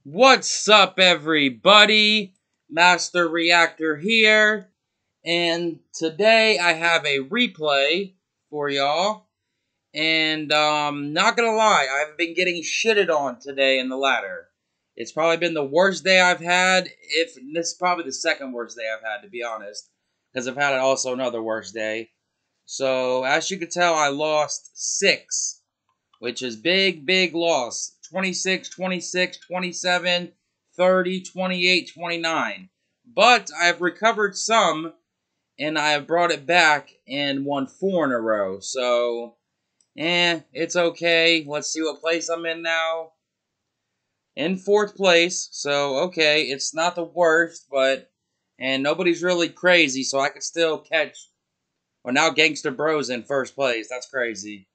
What's up, everybody? Master Reactor here, and today I have a replay for y'all. And not gonna lie, I've been getting shitted on today in the ladder. It's probably been the worst day I've had. If this is probably the second worst day I've had, to be honest, because I've had also another worst day. So as you can tell, I lost 6, which is big loss. 26, 26, 27, 30, 28, 29. But I've recovered some, and I have brought it back and won 4 in a row. So, it's okay. Let's see what place I'm in now. In 4th place, so okay, it's not the worst, and nobody's really crazy, so I could still catch. Well, now Gangster Bro's in 1st place. That's crazy.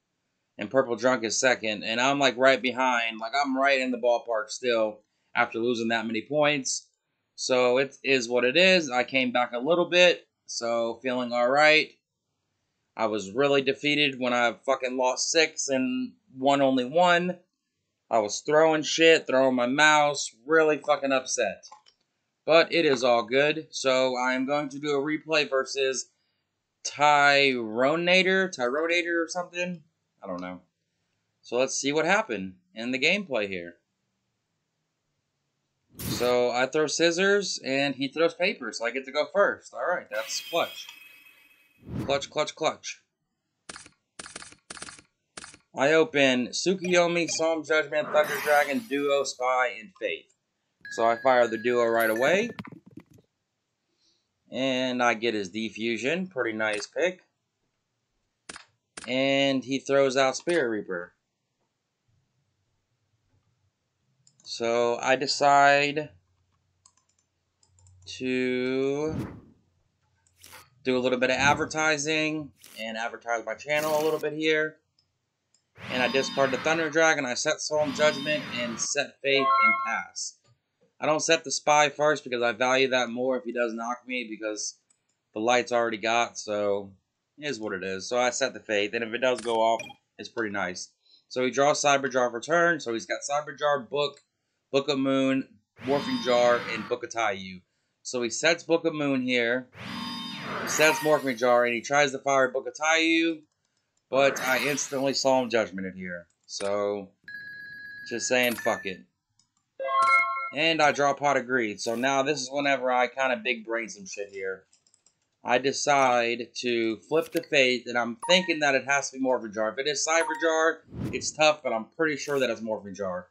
And Purple Drunk is 2nd, and I'm like right behind. Like I'm right in the ballpark still after losing that many points. So it is what it is. I came back a little bit, so feeling alright. I was really defeated when I fucking lost 6 and won only 1. I was throwing shit, throwing my mouse, really fucking upset. But it is all good. So I'm going to do a replay versus Tyronator or something. I don't know. So let's see what happened in the gameplay here. So I throw scissors and he throws paper, so I get to go first. Alright, that's clutch. Clutch. I open Tsukiyomi, Psalm Judgment, Thunder Dragon, Duo, Spy, and Faith. So I fire the Duo right away. And I get his Defusion. Pretty nice pick. And he throws out Spirit Reaper. So I decide to do a little bit of advertising and advertise my channel a little bit here. And I discard the Thunder Dragon. I set Solemn Judgment and set Faith and pass. I don't set the Spy first because I value that more if he does knock me because the light's already got, so it is what it is. So I set the Faith, and if it does go off, it's pretty nice. So he draws Cyberjar for turn, so he's got Cyberjar, Book of Moon, Morphing Jar, and Book of Taiyu. So he sets Book of Moon here, he sets Morphing Jar, and he tries to fire Book of Taiyu, but I instantly Solemn Judgment it here. So, just saying fuck it. And I draw Pot of Greed. So now this is whenever I kind of big brain some shit here. I decide to flip the Faith, and I'm thinking that it has to be Morphing Jar. If it is Cyber Jar, it's tough, but I'm pretty sure that it's Morphing Jar.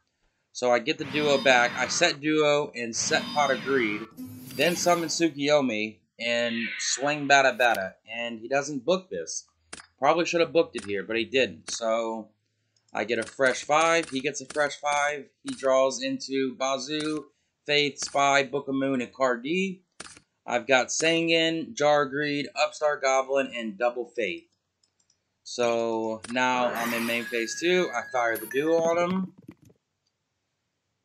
So I get the Duo back. I set Duo and set Pot of Greed. Then summon Tsukiyomi and swing Bada. And he doesn't book this. Probably should have booked it here, but he didn't. So I get a fresh 5. He gets a fresh 5. He draws into Bazoo, Faith, Spy, Book of Moon, and Card D. I've got Sangan, Jar Greed, Upstart Goblin, and Double Faith. So now I'm in main phase 2. I fire the Duo on him.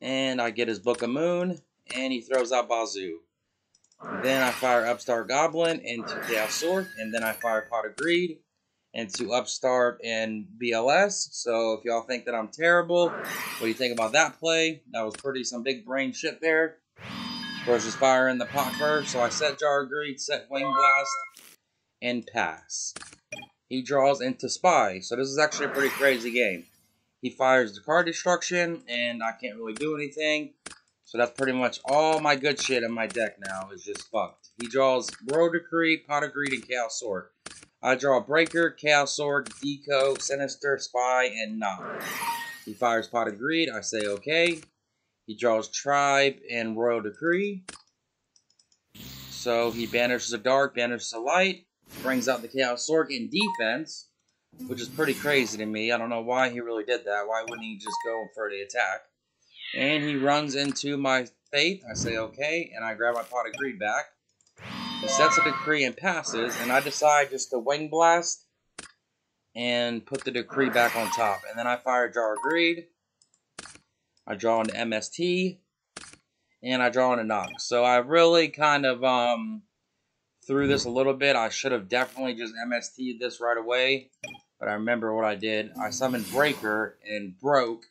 And I get his Book of Moon. And he throws out Bazoo. Then I fire Upstart Goblin into Chaos Sword. And then I fire Pot of Greed into Upstart and BLS. So if y'all think that I'm terrible, what do you think about that play? That was some big brain shit there. Versus fire in the pot first. So I set Jar Greed, set Wing Blast, and pass. He draws into Spy. So this is actually a pretty crazy game. He fires the card destruction, and I can't really do anything. So that's pretty much all my good shit in my deck now is just fucked. He draws Royal Decree, Pot of Greed, and Chaos Sword. I draw Breaker, Chaos Sword, Deco, Sinister, Spy, and Knock. He fires Pot of Greed. I say okay. He draws Tribe and Royal Decree. So he banishes a Dark, banishes a Light, brings out the Chaos Sword in defense, which is pretty crazy to me. I don't know why he really did that. Why wouldn't he just go for the attack? And he runs into my Faith. I say okay, and I grab my Pot of Greed back. He sets a Decree and passes, and I decide just to Wing Blast and put the Decree back on top. And then I fire Jar Greed. I draw into MST, and I draw into Knock. So I really kind of threw this a little bit. I should have definitely just MST'd this right away, but I remember what I did. I summoned Breaker and broke,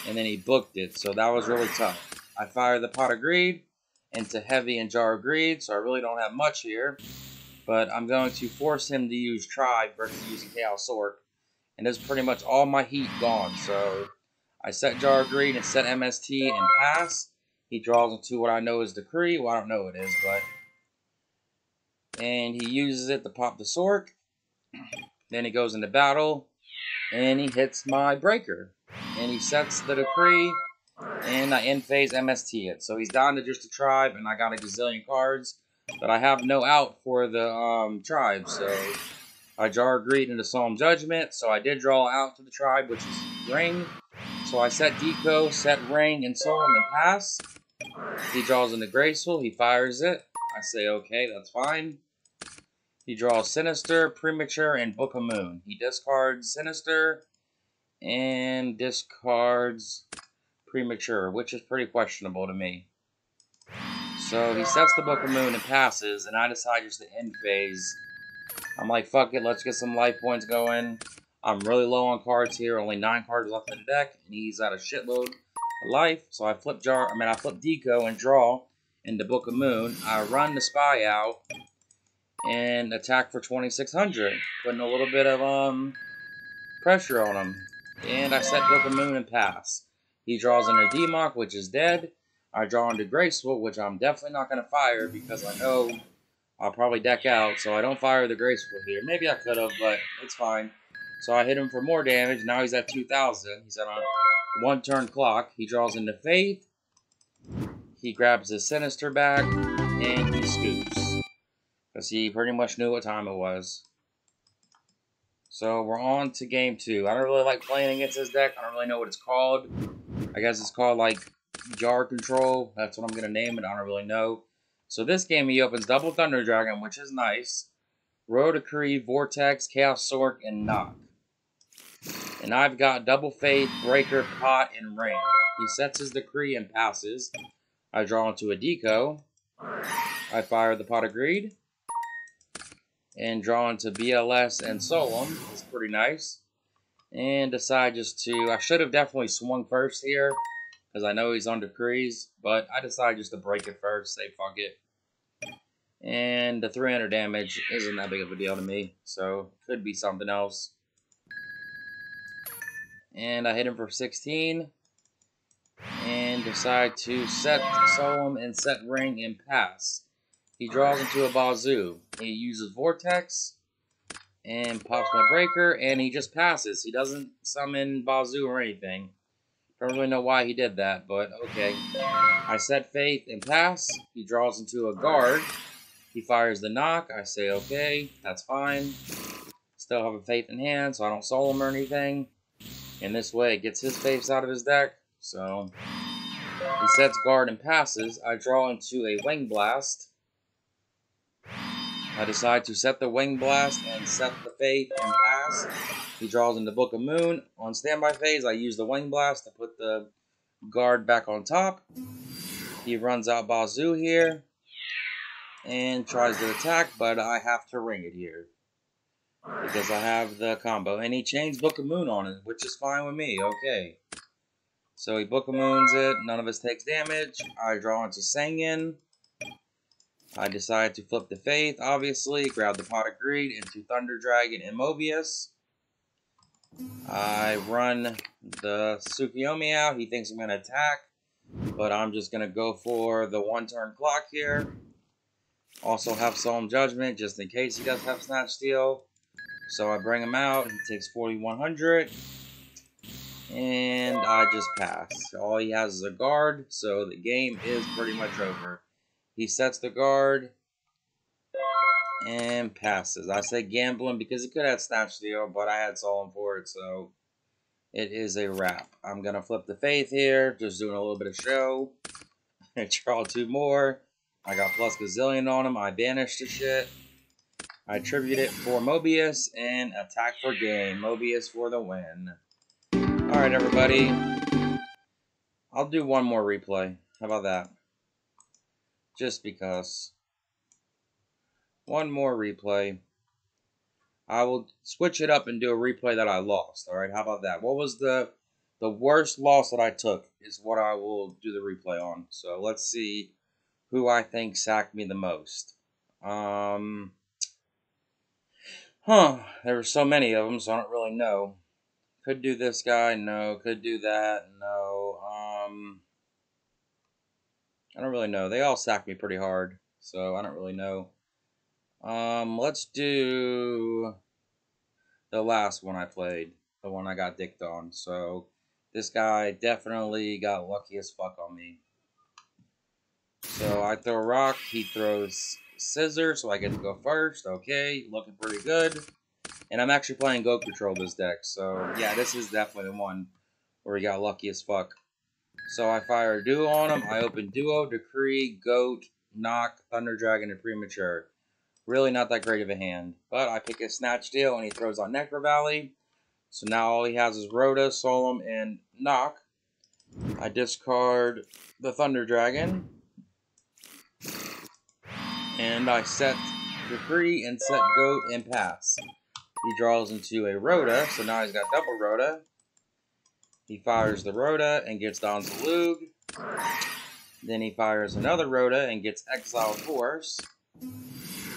and then he booked it. So that was really tough. I fire the Pot of Greed into Heavy and Jar of Greed, so I really don't have much here. But I'm going to force him to use Tribe versus using Chaos Sword. And there's pretty much all my heat gone, so I set Jar of Greed and set MST and pass. He draws into what I know is Decree. Well, I don't know what it is, but... And he uses it to pop the Sork. Then he goes into battle, and he hits my Breaker. And he sets the Decree, and I end phase MST it. So he's down to just a Tribe, and I got a gazillion cards. But I have no out for the Tribe, so... I Jar of Greed into Solemn Judgment, so I did draw out to the Tribe, which is Ring. So I set Deco, set Ring, and Solemn, and pass. He draws into Graceful, he fires it. I say, okay, that's fine. He draws Sinister, Premature, and Book of Moon. He discards Sinister, and discards Premature, which is pretty questionable to me. So he sets the Book of Moon and passes, and I decide just to end phase. I'm like, fuck it, let's get some life points going. I'm really low on cards here, only 9 cards left in the deck, and he's at a shitload of life. So I flip Deco and draw into Book of Moon. I run the Spy out and attack for 2,600, putting a little bit of pressure on him. And I set Book of Moon and pass. He draws into Demok, which is dead. I draw into Graceful, which I'm definitely not going to fire because I know I'll probably deck out, so I don't fire the Graceful here. Maybe I could have, but it's fine. So I hit him for more damage. Now he's at 2,000. He's at a 1-turn clock. He draws into Faith. He grabs his Sinister back, and he scoops. Because he pretty much knew what time it was. So we're on to game 2. I don't really like playing against this deck. I don't really know what it's called. I guess it's called, like, Jar Control. That's what I'm going to name it. I don't really know. So this game, he opens Double Thunder Dragon, which is nice. Road Decree, Vortex, Chaos Sork, and Knock. And I've got Double Faith, Breaker, Pot, and Ring. He sets his Decree and passes. I draw into a Deco. I fire the Pot of Greed. And draw into BLS and Solemn. It's pretty nice. And decide just to... I should have definitely swung first here, because I know he's on Decrees. But I decided just to break it first. Say fuck it. And the 300 damage isn't that big of a deal to me. So, could be something else. And I hit him for 16. And decide to set Solemn and set Ring and pass. He draws into a Bazoo. He uses Vortex. And pops my Breaker. And he just passes. He doesn't summon Bazoo or anything. Don't really know why he did that, but okay. I set Faith and pass. He draws into a Guard. He fires the Knock. I say, okay, that's fine. Still have a Faith in hand, so I don't Solemn or anything. And this way, it gets his Faiths out of his deck. So, he sets Guard and passes. I draw into a Wing Blast. I decide to set the Wing Blast and set the Faith and pass. He draws into Book of Moon. On standby phase, I use the Wing Blast to put the Guard back on top. He runs out Bazoo here. And tries to attack, but I have to ring it here. Because I have the combo. And he chains Book of Moon on it, which is fine with me. Okay. So he Book of Moons it. None of us takes damage. I draw into Sanguine. I decide to flip the Faith, obviously. Grab the Pot of Greed into Thunder Dragon and Mobius. I run the Tsukiyomi out. He thinks I'm going to attack. But I'm just going to go for the 1-turn clock here. Also have Solemn Judgment, just in case he does have Snatch Steal. So I bring him out, he takes 4,100. And I just pass. All he has is a Guard, so the game is pretty much over. He sets the Guard, and passes. I say gambling because he could have Snatch Steal, but I had Solemn for it, so it is a wrap. I'm going to flip the Faith here, just doing a little bit of show. Draw 2 more. I got plus gazillion on him. I banish the shit. I tribute it for Mobius and attack for game. Mobius for the win. Alright, everybody. I'll do one more replay. How about that? Just because. One more replay. I will switch it up and do a replay that I lost. Alright, how about that? What was the The worst loss that I took is what I will do the replay on. So let's see who I think sacked me the most. There were so many of them, so I don't really know. Could do this guy, no. Could do that, no. I don't really know. They all sacked me pretty hard, so I don't really know. Let's do the last one I played, the one I got dicked on. So this guy definitely got lucky as fuck on me. So I throw a rock, he throws scissors, so I get to go first. Okay, looking pretty good. And I'm actually playing Goat Control this deck, so yeah, this is definitely the one where he got lucky as fuck. So I fire a duo on him. I open duo, decree, goat, knock, thunder dragon, and premature. Really not that great of a hand. But I pick a snatch deal and he throws on Necrovally. So now all he has is Rhoda, Solemn, and knock. I discard the thunder dragon. And I set decree and set goat and pass. He draws into a Rhoda, so now he's got double Rhoda. He fires the Rhoda and gets Donzalug. Then he fires another Rhoda and gets Exile Force.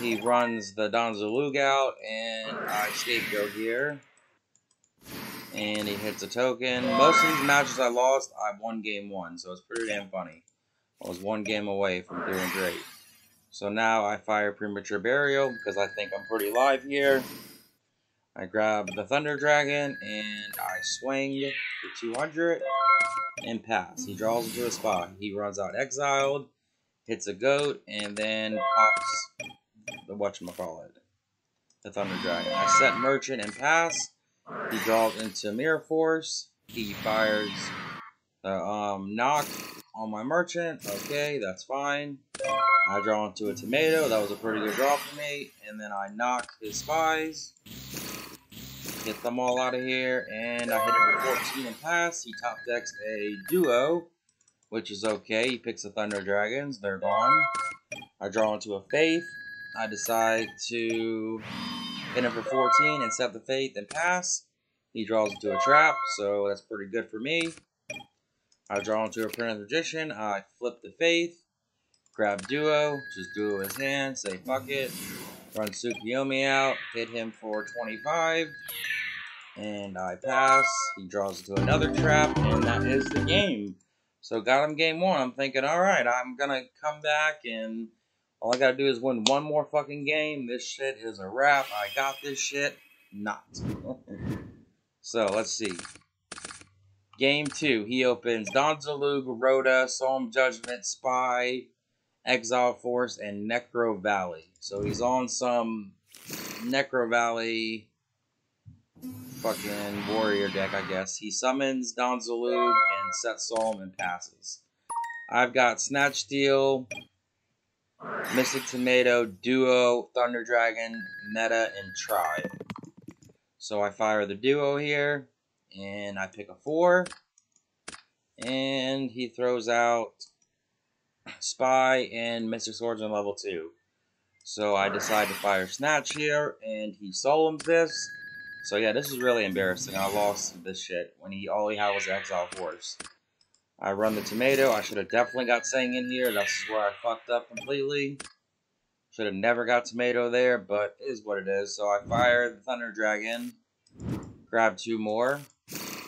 He runs the Donzalug out, and I scapegoat here. And he hits a token. Most of these matches I lost, I won game one, so it's pretty damn funny. I was one game away from doing great. So now I fire Premature Burial, because I think I'm pretty live here. I grab the Thunder Dragon, and I swing for 200, and pass. He draws into a spot. He runs out exiled, hits a goat, and then pops the whatchamacallit, the Thunder Dragon. I set Merchant and pass. He draws into Mirror Force. He fires the knock on my Merchant. Okay, that's fine. I draw into a Tomato. That was a pretty good draw for me. And then I knock his Spies. Get them all out of here. And I hit it for 14 and pass. He top decks a duo, which is okay. He picks the Thunder Dragons. They're gone. I draw into a Faith. I decide to hit him for 14 and set the Faith and pass. He draws into a Trap, so that's pretty good for me. I draw into a Prince Magician. I flip the Faith. Grab Duo. Just duo his hand. Say fuck it. Run Tsukuyomi out. Hit him for 25. And I pass. He draws into another Trap. And that is the game. So got him game one. I'm thinking, alright, I'm gonna come back and all I gotta do is win one more fucking game. This shit is a wrap. I got this shit. Not. So, let's see. Game 2. He opens Donzalug, Rhoda, Solemn Judgment, Spy, Exile Force, and Necrovally. So he's on some Necrovally fucking warrior deck, I guess. He summons Donzalug and sets Solemn and passes. I've got Snatch Steel, Mystic Tomato, Duo, Thunder Dragon, Meta, and Tribe. So I fire the Duo here, and I pick a 4. And he throws out Spy and Mystic Swordsman level 2. So I decide to fire Snatch here, and he Solemns this. So yeah, this is really embarrassing. I lost this shit when all he had was Exile Force. I run the Tomato. I should have definitely got Sang in here. That's where I fucked up completely. Should have never got Tomato there, but it is what it is. So I fire the Thunder Dragon, grab 2 more,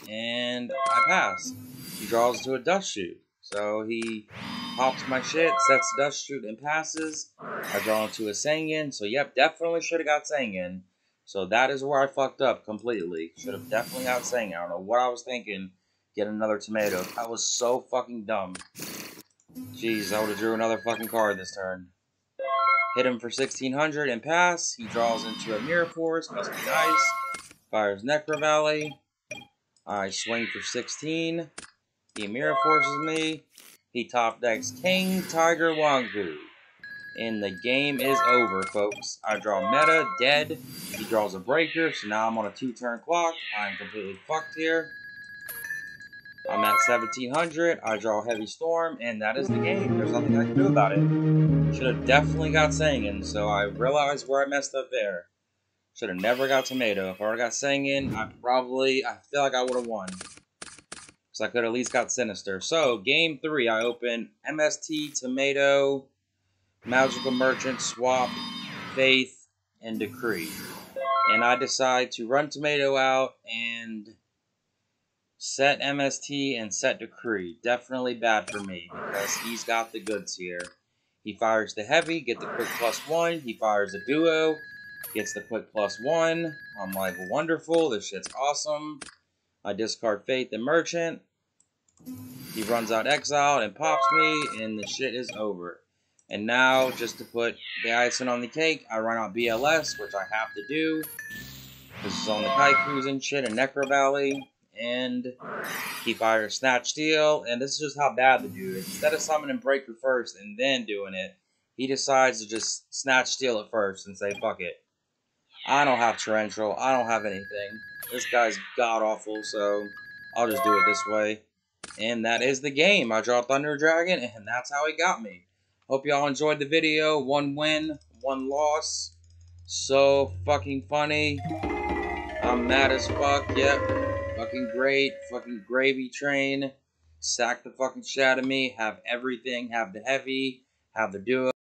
and I pass. He draws to a Dust Shoot. So he pops my shit, sets Dust Shoot, and passes. I draw into a Sangan. So yep, definitely should have got Sangan. So that is where I fucked up completely. Should have definitely got Sangan. I don't know what I was thinking. Get another Tomato. That was so fucking dumb. Jeez, I would have drew another fucking card this turn. Hit him for 1600 and pass. He draws into a Mirror Force. Must be nice. Fires Necrovally. I swing for 16. He Mirror Forces me. He top decks King, Tiger, Wangu. And the game is over, folks. I draw Meta, dead. He draws a Breaker, so now I'm on a 2-turn clock. I'm completely fucked here. I'm at 1700. I draw Heavy Storm, and that is the game. There's nothing I can do about it. Should have definitely got Sangan, so I realized where I messed up there. Should have never got Tomato. If I would have got Sangan, I feel like I would have won. because I could at least got Sinister. So, game 3, I open MST, Tomato, Magical Merchant, Swap, Faith, and Decree. And I decide to run Tomato out and set MST and set Decree. Definitely bad for me, because he's got the goods here. He fires the Heavy, get the quick +1. He fires the Duo, gets the quick +1. I'm like, wonderful, this shit's awesome. I discard Faith and Merchant. He runs out Exiled and pops me, and the shit is over. And now, just to put the icing on the cake, I run out BLS, which I have to do. This is on the Kaikus and shit in Necrovally. And he fires Snatch Steal, and this is just how bad the dude is. Instead of summoning Breaker first and then doing it, he decides to just Snatch Steal it first and say, fuck it. I don't have Torrential, I don't have anything. This guy's god-awful, so I'll just do it this way. And that is the game. I draw Thunder Dragon, and that's how he got me. Hope y'all enjoyed the video. 1 win, 1 loss. So fucking funny. I'm mad as fuck, yep. Fucking great, fucking gravy train. Sack the fucking shit out of me, have everything, have the Heavy, have the Duo.